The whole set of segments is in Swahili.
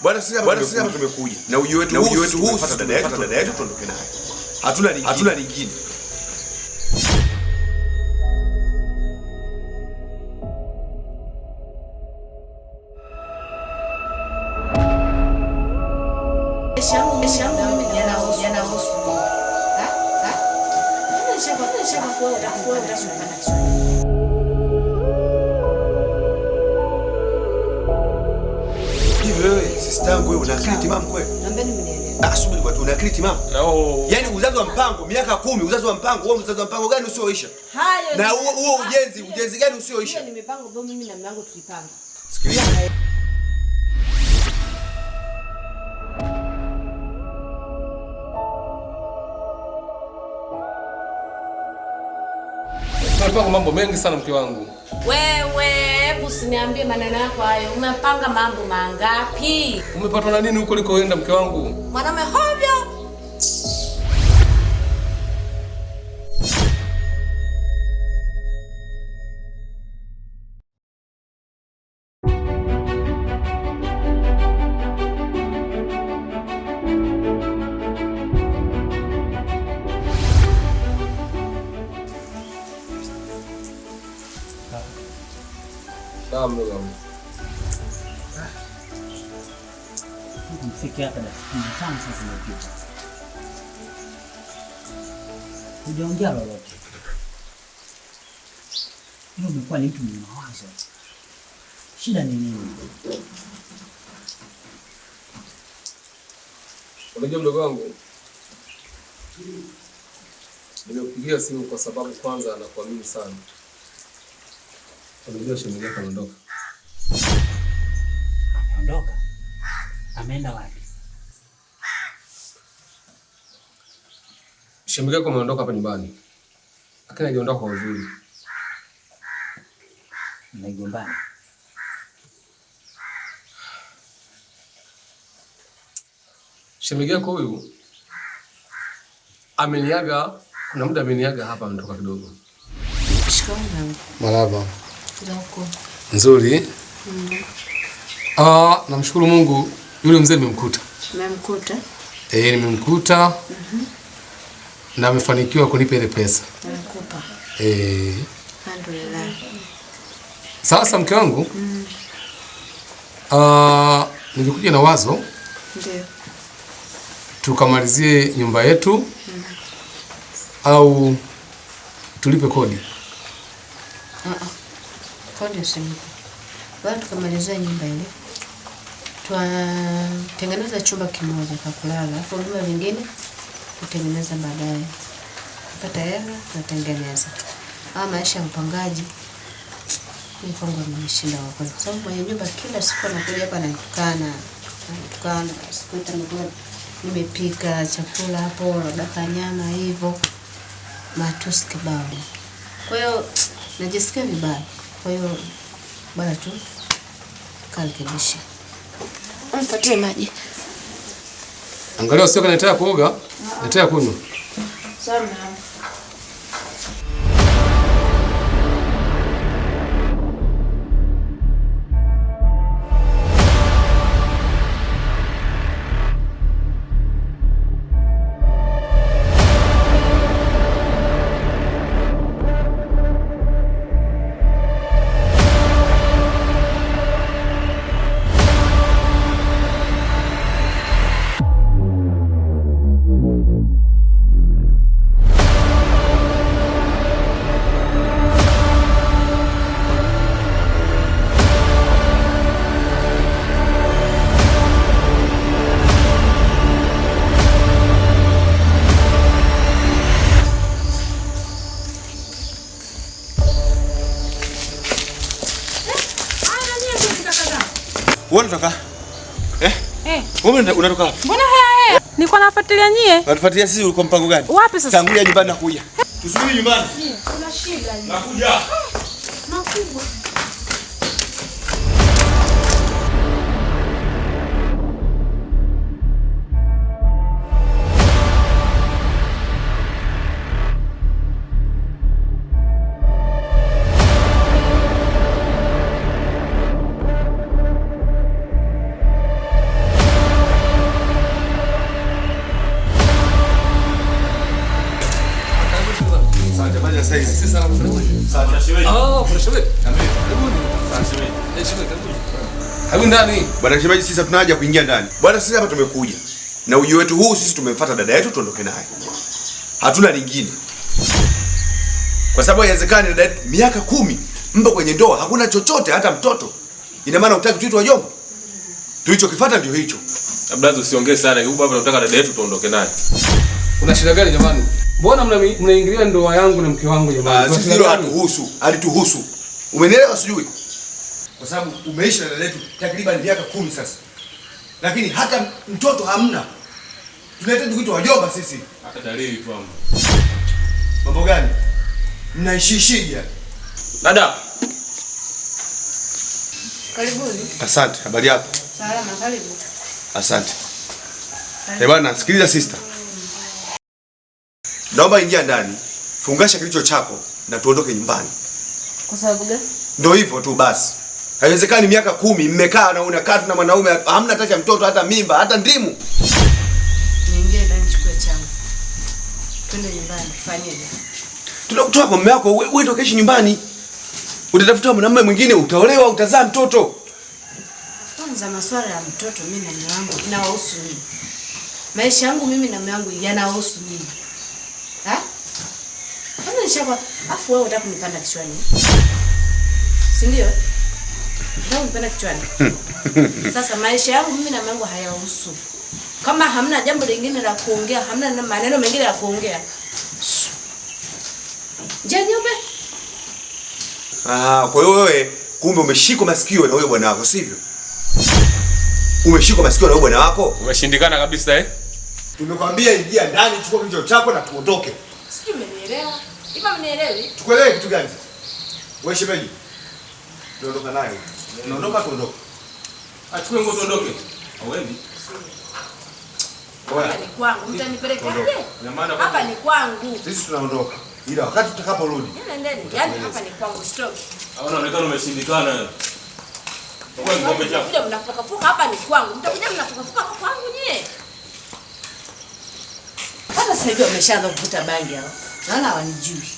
Bwana sisi hapa tumekuja. Na ujio wetu huu kupata dada yetu tuondoke naye. Hatuna lingine. Wewe sister yangu wewe una akili timamu kweli? Naombeni mnielewe. Subiri kwa tu una akili timamu? No. Yaani uzazi wa mpango miaka 10, uzazi wa mpango, wewe uzazi wa mpango gani usioisha? Hayo. Na huo ujenzi gani usioisha? Hiyo ni mipango ambayo mimi na mlango tulipanga. Sikiliza. Tunapanga mambo mengi sana mke wangu. Wewe, hebu usiniambie maneno yako hayo. Umepanga mambo mangapi? Umepatwa na nini huko ulikoenda mke wangu? Mwanaume hovyo. Mfike hapa dakika 5 sasa zimepita. Hujaongea lolote. Wewe umekuwa ni mtu mwenye mawazo. Shida ni nini? Unajua mdogo wangu, nimekupigia simu kwa sababu kwanza nakuamini sana. Unajua shemeji yako anaondoka. Ameondoka? Ameenda wapi? Shemeji yako ameondoka hapa nyumbani. Lakini hajaondoka kwa uzuri. Mnagombana? Shemeji yako huyu ameniaga, kuna muda ameniaga hapa, ametoka kidogo. Shikamoo. Marhaba. Zako. Nzuri. Namshukuru Mungu, yule mzee nimemkuta. Nimemkuta? Nimemkuta. Na amefanikiwa kunipa ile pesa. Nimekupa. Alhamdulillah. Sasa mke wangu, nilikuja na wazo. Ndio. Tukamalizie nyumba yetu au tulipe kodi. Kodi usimlipe. Bado tukamalizia nyumba ile. Tutengeneza chumba kimoja cha kulala, alafu vyumba vingine tutengeneza baadaye. Kupata hela tunatengeneza. Maisha ya upangaji ni kwangu nimeshinda kwa sababu mwenye nyumba kila siku anakuja hapa anatukana. Sikuta nimepika chakula hapo, daka nyama hivyo. Matusi kibao. Kwa hiyo najisikia vibaya. Kwa hiyo bora tu kalkebisha. Mpatie maji. Angalia usio kanataka kuoga, nataka kunywa. Sawa. Wewe unatoka? Wewe unatoka wapi? Mbona haya? Niko nafuatilia nyie. Unatufuatilia sisi, ulikuwa mpango gani? Wapi sasa? Tangulia nyumbani nakuja. Tusubiri nyumbani. Kuna shida. Nakuja. Makubwa. sasa hivi. Sisi sana karibuni. Sawa shemeji. Kuna shemeji. Karibuni. Sawa shemeji. Shemeji karibuni. Hapo ndani. Bwana shemeji, sisi hatuna haja kuingia ndani. Bwana sisi hapa tumekuja. Na ujio wetu huu sisi tumemfuata dada yetu tuondoke naye. Hatuna lingine. Kwa sababu haiwezekani dada yetu miaka 10 mpo kwenye ndoa, hakuna chochote hata mtoto. Ina maana utaki tuitwe wajomba? Tulichokifuata ndio hicho. Labda usiongee sana. Huyu baba anataka dada yetu tuondoke naye. Kuna shida gani jamani? Mbona mnaingilia ndoa yangu na mke wangu jamani? Sisi hilo hatuhusu, alituhusu. Umenielewa sijui? Kwa sababu umeishi na dada yetu takriban miaka 10 sasa. Lakini hata mtoto hamna. Tunahitaji kuitwa wajomba sisi. Hata dalili tu hapo. Mambo gani? Mnaishishija? Dada. Karibuni. Asante, habari yako? Salama, karibu. Asante. Bwana, sikiliza sister. Naomba ingia ndani, fungasha kilicho chako na tuondoke nyumbani. Kwa sababu gani? Ndio hivyo tu basi. Haiwezekani miaka 10 mmekaa na unakaa na mwanaume hamna hata mtoto hata mimba hata ndimu. Niingie ndani nichukue changu. Twende nyumbani, fanyeje? Tunakutoa kwa mume wako, wewe ndio kaishi nyumbani. Utatafuta mwanamume mwingine, utaolewa, utazaa mtoto. Kwanza masuala ya mtoto mimi na mume wangu inawahusu nini? Maisha yangu mimi na mume wangu yanawahusu nini? Kwanza nishakwa, afu wewe unataka kunipanda kichwani. Si ndio? Ndio unipanda kichwani. Sasa maisha yangu mimi na mume wangu hayawahusu. Kama hamna jambo lingine la kuongea, hamna maneno mengine ya kuongea. Janyume? Kwa hiyo wewe kumbe umeshikwa masikio na wewe bwana wako, sivyo? Umeshikwa masikio na wewe bwana wako? Umeshindikana kabisa Tumekwambia ingia ndani, chukua kilicho chako na tuondoke. Sijui umenielewa. Hivi umenielewi? Tukuelewe kitu gani? Wewe shemeji. Tuondoka naye. Tunaondoka tuondoke. Achukue nguo tuondoke. Hauendi? Hapa ni kwangu. Mtanipelekaje? Hapa ni kwangu. Sisi tunaondoka. Ila wakati tutakaporudi. Nendeni. Yaani hapa ni kwangu, stop. Unaonekana umeshindikana wewe. Wewe ngombe chako. Mtakuja mnafuka hapa ni kwangu. Mtakuja mnafuka kwangu nyie. Hata sasa hivi wameshaanza kuvuta bangi hao. Naona hawanijui.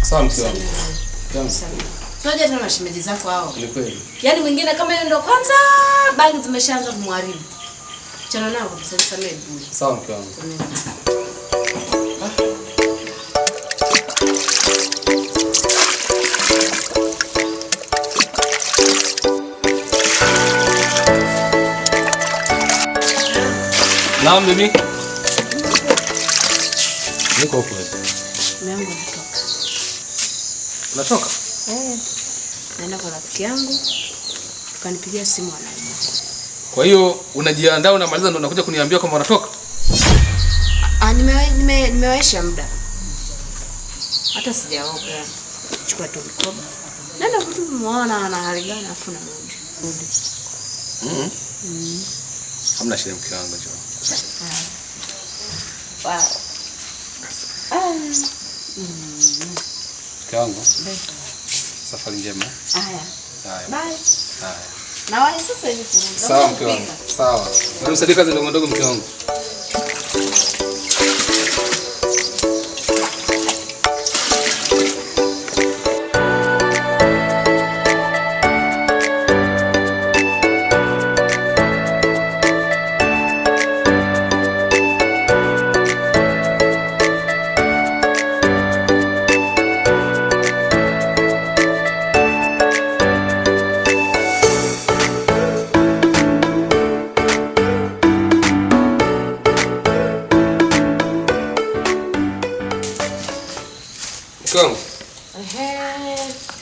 Sawa msiwa. Soje tena mashemeji zako hao. Ni kweli. Yaani mwingine kama yeye ndio kwanza bangi zimeshaanza kumharibu. Chana nao kabisa mimi bure. Sawa mke wangu. Naam bibi. Niko huko. Mimi natoka. Unatoka? Naenda kwa rafiki yangu. Tukanipigia simu anaje. Kwa hiyo unajiandaa unamaliza ndo unakuja kuniambia kama unatoka? Nimewaisha muda. Hata sijaoga. Chukua tu mkoba. Nenda kumuona ana hali gani afu na rudi. Hamna shida mke wangu njoo. Wow. Mke wangu. Safari njema. Haya. Bye. Haya. Na wale sasa hivi kurudi. Sawa mke wangu. Sawa. Unamsaidia kazi ndogo ndogo mke wangu.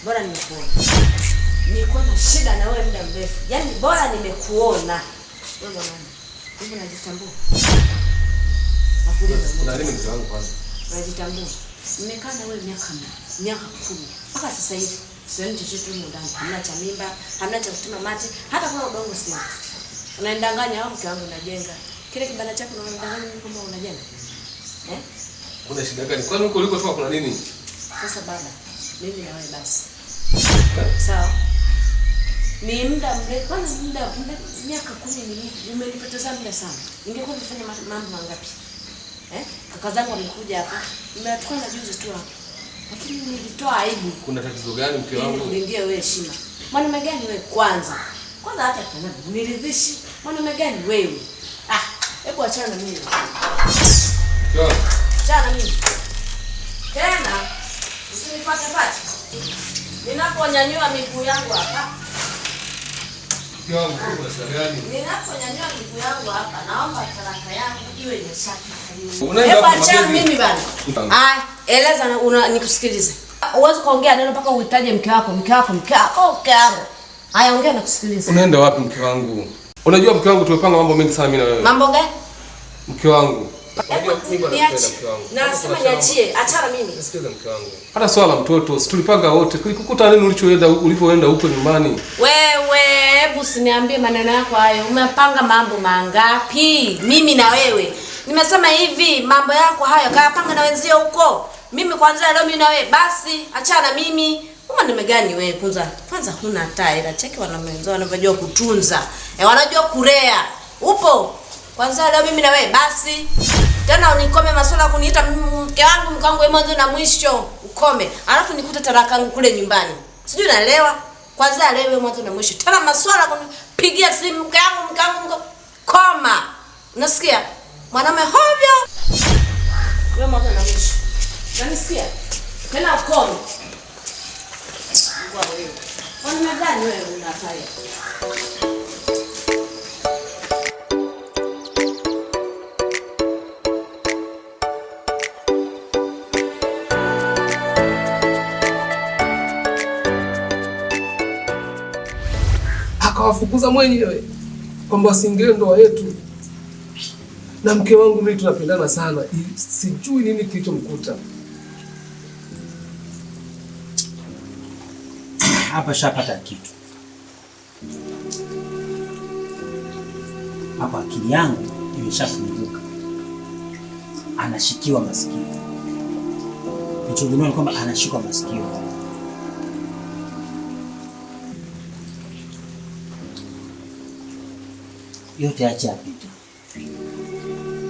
Bora nimekuona. Nilikuwa na shida na wewe muda mrefu. Yaani bora nimekuona. Wewe bwana. Hivi unajitambua? Kuna nini mke wangu kwanza? Unajitambua? Nimekaa na wewe miaka 10. Mpaka sasa hivi. Sioni chochote huko ndani. Hamna cha mimba, hamna cha kutuma mate, hata kama udongo sio. Unanidanganya au mke wangu unajenga. Kile kibanda chako unanidanganya mimi kwamba unajenga. Kuna shida gani? Kwani huko ulikotoka kuna nini? Sasa baba, mimi na wewe basi. Sawa. Ni muda mrefu, kwanza miaka 10 umenipoteza muda sana. Ningekuwa nifanya mambo mangapi? Kaka zangu wamekuja hapa. Nimetoka na juzi tu hapa. Lakini nilitoa aibu. Kuna tatizo gani mke wangu? Nilingie wewe heshima. Mwanaume gani wewe kwanza? Kwanza hata tena niridhishi. Mwanaume gani wewe? Hebu achana na mimi. Sawa. Achana na mimi. Tena usinifuate fuate. Ninaponyanyua miguu yangu hapa. Mke wangu kuna shida gani? Ninaponyanyua miguu yangu hapa, naomba talaka yangu iwe imeshafika. Unaenda Hebu hapo achana mimi bana. Eleza nikusikilize. Uweze kuongea neno mpaka uhitaje mke wako. Haya, ongea na kusikiliza. Unaenda wapi mke wangu? Unajua mke wangu tumepanga mambo mengi sana mimi na wewe. Mambo gani? Mke wangu. Nasema niachie, achana mimi. Sikiliza mke wangu. Hata swala mtoto, si tulipanga wote. Kulikukuta nini ulipoenda huko nyumbani? Wewe, hebu usiniambie maneno yako hayo. Umepanga mambo mangapi? Mimi na wewe. Nimesema hivi, mambo yako hayo kayapanga na wenzio huko. Mimi kwanza leo mimi na wewe basi, achana mimi. Mwanaume gani wewe kwanza huna taira. Cheki wanaume wenzao wanavyojua kutunza. Wanajua kulea. Upo? Kwanza leo mimi na wewe basi. Tena unikome masuala kuniita mke wangu wewe mwanzo na mwisho. Ukome. Alafu nikute talaka yangu kule nyumbani. Sijui naelewa. Kwanza leo wewe mwanzo na mwisho. Tena masuala kunipigia simu mke wangu. Koma. Unasikia? Mwanaume hovyo. Wewe mwanzo na mwisho. Unanisikia? Tena ukome. Kwa wewe. Mwanaume gani wewe unafanya? Akawafukuza mwenyewe kwamba wasiingilie ndoa yetu. Na mke wangu mimi tunapendana sana. Sijui nini kilichomkuta. Hapa shapata kitu. Hapa akili yangu imeshafunguka. Anashikiwa masikio. Nichogundua ni kwamba anashikwa masikio. Yote acha apite.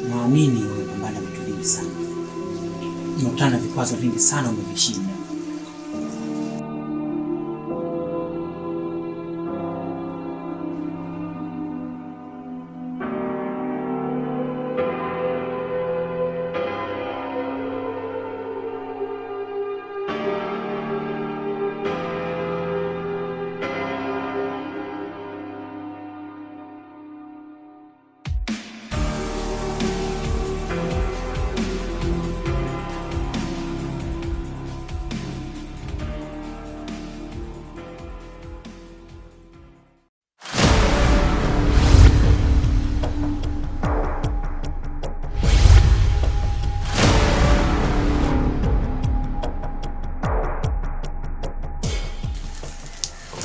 Naamini wewe pambana vitu vingi sana. Unakutana na vikwazo vingi sana umevishinda.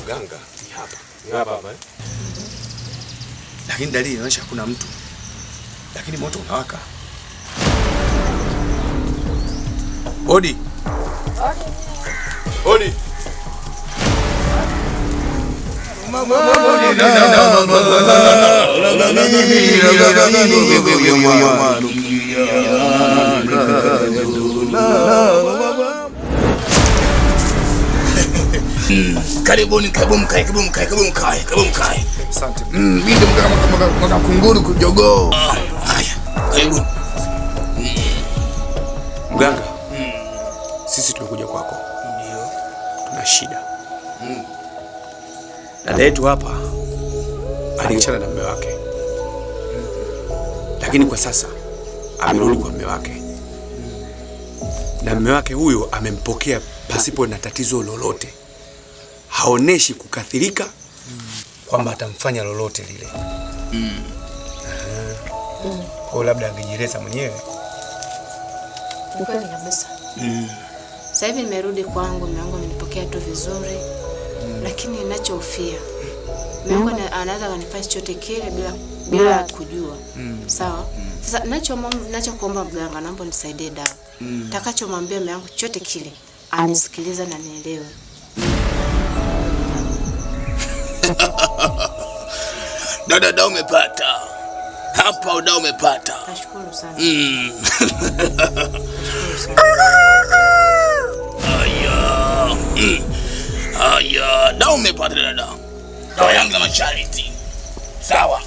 Mganga ni hapa. Lakini dalili inaonyesha kuna mtu. Lakini moto unawaka. Odi. Karibuni mkae. Asante. Mimi ndo mkaka kunguru kujogoo. Haya, karibuni. Mganga. Sisi tumekuja kwako. Ndio. Tuna shida. Dada yetu hapa aliachana na mume wake. Lakini kwa sasa amerudi kwa mume wake. Na mume wake huyo amempokea pasipo na tatizo lolote. Haoneshi kukathirika kwamba atamfanya lolote lile. Kwa labda angejieleza mwenyewe. Kweli kabisa. Sasa hivi nimerudi kwangu, mume wangu amenipokea tu vizuri. Lakini ninachofia mume wangu anaweza kanifanya chochote kile bila kujua. Sawa? Sasa ninachokuomba mganga, naomba nisaidie dawa. Takachomwambia mume wangu chochote kile anisikiliza na nielewe. Dada umepata. Hapa udao umepata. Nashukuru sana. Aya, dao umepata dada. Dawa yangu na masharti. Sawa.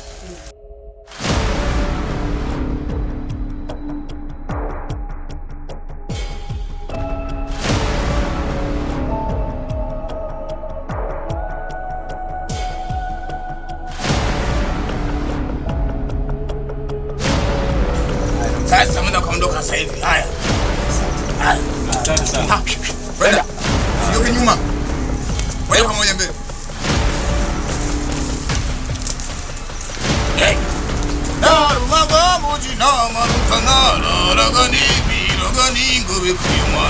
Sasa mimi naondoka sasa hivi. Haya. Asante sana. Brenda. Sio nyuma. Wewe pamoja mbele. Narumaga mujina marukana ragani biragani gobe kuyuma.